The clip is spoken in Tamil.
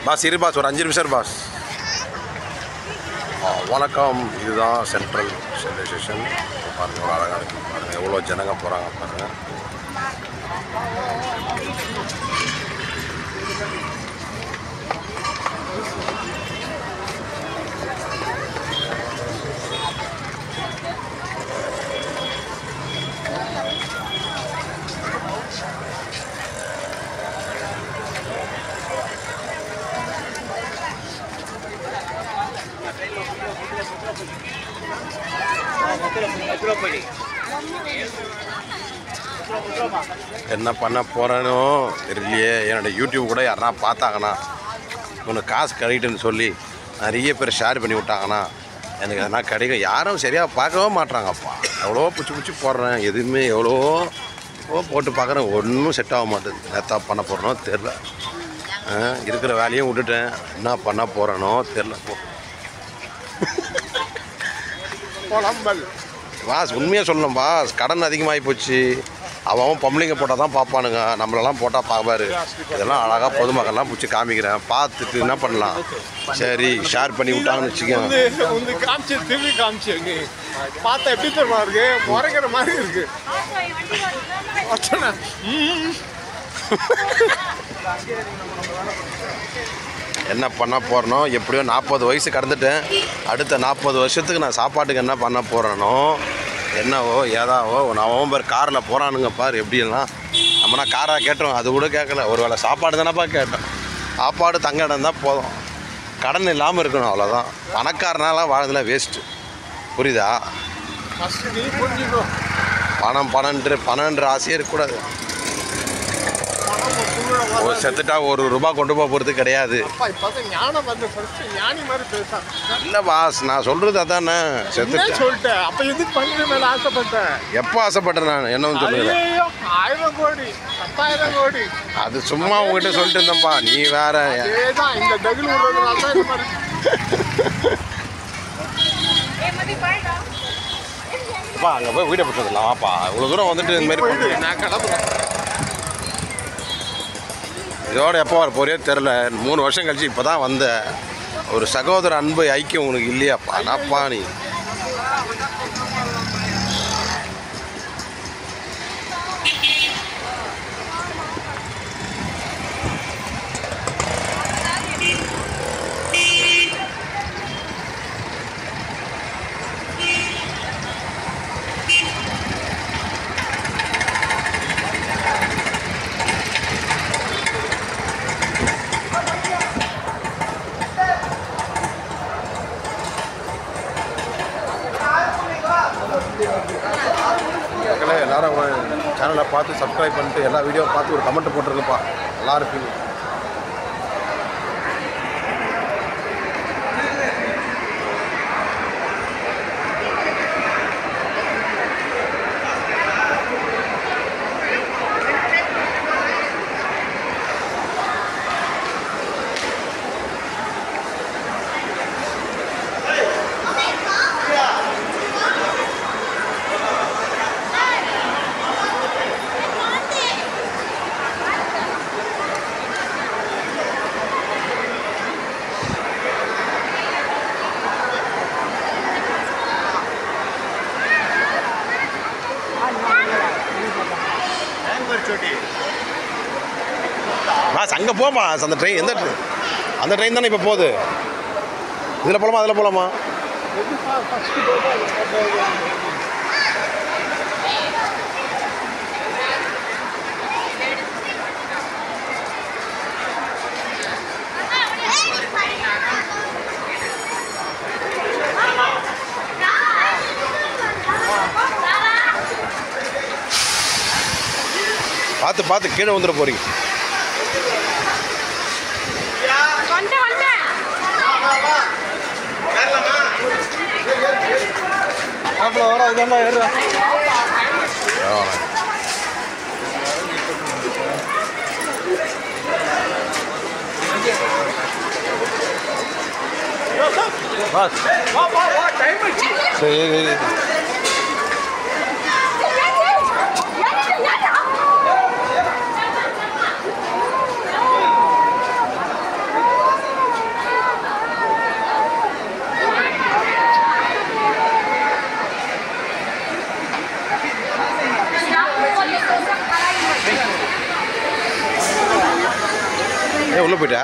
பாஸ் இரு பாஸ், ஒரு 5 நிமிஷம் பாஸ். வணக்கம். இதுதான் சென்ட்ரல் ரயில்வே ஸ்டேஷன். பாருங்கள் எவ்வளோ அழகாக இருக்குது பாருங்கள், எவ்வளோ ஜனங்க போகிறாங்க பாருங்கள். என்ன பண்ண போகிறேனோ தெரியலையே. என்னோடய யூடியூப் கூட யாருன்னா பார்த்தாங்கன்னா உனக்கு காசு கிடைக்குன்னு சொல்லி நிறைய பேர் ஷேர் பண்ணி விட்டாங்கன்னா எனக்கு எதனா கிடைக்கும். யாரும் சரியாக பார்க்கவே மாட்றாங்கப்பா. எவ்வளோ பிடிச்சி போடுறேன், எதுவுமே எவ்வளோ போட்டு பார்க்குறேன், ஒன்றும் செட் ஆக மாட்டேது. நேத்தா பண்ண போகிறேனோ தெரில. இருக்கிற வேலையும் விட்டுட்டேன், என்ன பண்ண போகிறேனோ தெரில. பாஸ் உண்மையாக சொல்லணும் பாஸ், கடன் அதிகமாகி போச்சு. அவன் பொம்பளைங்க போட்டால் தான் பார்ப்பானுங்க, நம்மளெல்லாம் போட்டால் பார்ப்பாரு. இதெல்லாம் அழகாக பொதுமக்கள்லாம் பிடிச்சி காமிக்கிறேன், பார்த்துட்டு என்ன பண்ணலாம். சரி ஷேர் பண்ணி விட்டாங்கன்னு வச்சுக்கோங்க. காமிச்சு திரும்பி காமிச்சு பார்த்தா எப்படி தெரியுமா இருக்கு, முறைக்கிற மாதிரி இருக்கு. என்ன பண்ண போகிறனோ, எப்படியோ 40 வயசு கடந்துட்டேன். அடுத்த 40 வருஷத்துக்கு நான் சாப்பாட்டுக்கு என்ன பண்ண போகிறேனோ என்னவோ ஏதாவோ. நவம்பர் காரில் போகிறானுங்க பாரு எப்படியெல்லாம். நம்மனா காராக கேட்டோம், அது கூட கேட்கல. ஒரு வேளை சாப்பாடு தானேப்பா கேட்டோம். சாப்பாடு தங்க இடம் தான் போதும், கடன் இல்லாமல் இருக்கணும், அவ்வளோதான். பணக்காரனாலாம் வாழ்றதுல வேஸ்ட்டு, புரியுதா? பணம்ன்ற ஆசையே இருக்கக்கூடாது. ஒரு செத்துட்டா ₹1 கொண்டு போகிறது கிடையாது. இல்லை பாஸ், நான் சொல்கிறது அதானே. செத்துட்டேன் சொல்லிட்டேன். அப்போ எதுக்கு பண்ண மேலே ஆசைப்பட்டேன்? எப்போ ஆசைப்பட்டேன் நான்? என்னன்னு சொல்லுங்க. 1000 கோடி 10,000 கோடி அது சும்மா உங்ககிட்ட சொல்லிட்டு இருந்தேன்ப்பா, நீ வேற. இந்த தகுல் விடுறதுனால தான் இந்த மாதிரி. அங்கே போய் வீடியோ பிடிச்சதுலாம் வாப்பா. இவ்வளோ தூரம் வந்துட்டு இந்த மாதிரி பண்ணுறேன். நான் கிளம்புறேன். இதோட எப்போ வர போறியோ தெரில. 3 வருஷம் கழிச்சு இப்போ தான் வந்த. ஒரு சகோதர அன்பு ஐக்கியம் உனக்கு இல்லையாப்பா? நாப்பா நீ மக்களே. எல்லோரும் சேனலை பார்த்து சப்ஸ்கிரைப் பண்ணிட்டு எல்லா வீடியோ பார்த்து ஒரு கமெண்ட் போட்டுருங்கப்பா. நல்லா இருப்பீங்க. பாஸ் அங்கே போமா. அந்த ட்ரெயின் எந்த ட்ரெயின்? அந்த ட்ரெயின் தானே இப்போ போகுது. இதில் போகலாமா அதில் போகலாமா? பார்த்து கீழே வந்துட போறீங்க. சரி உள்ளே போயிட்டா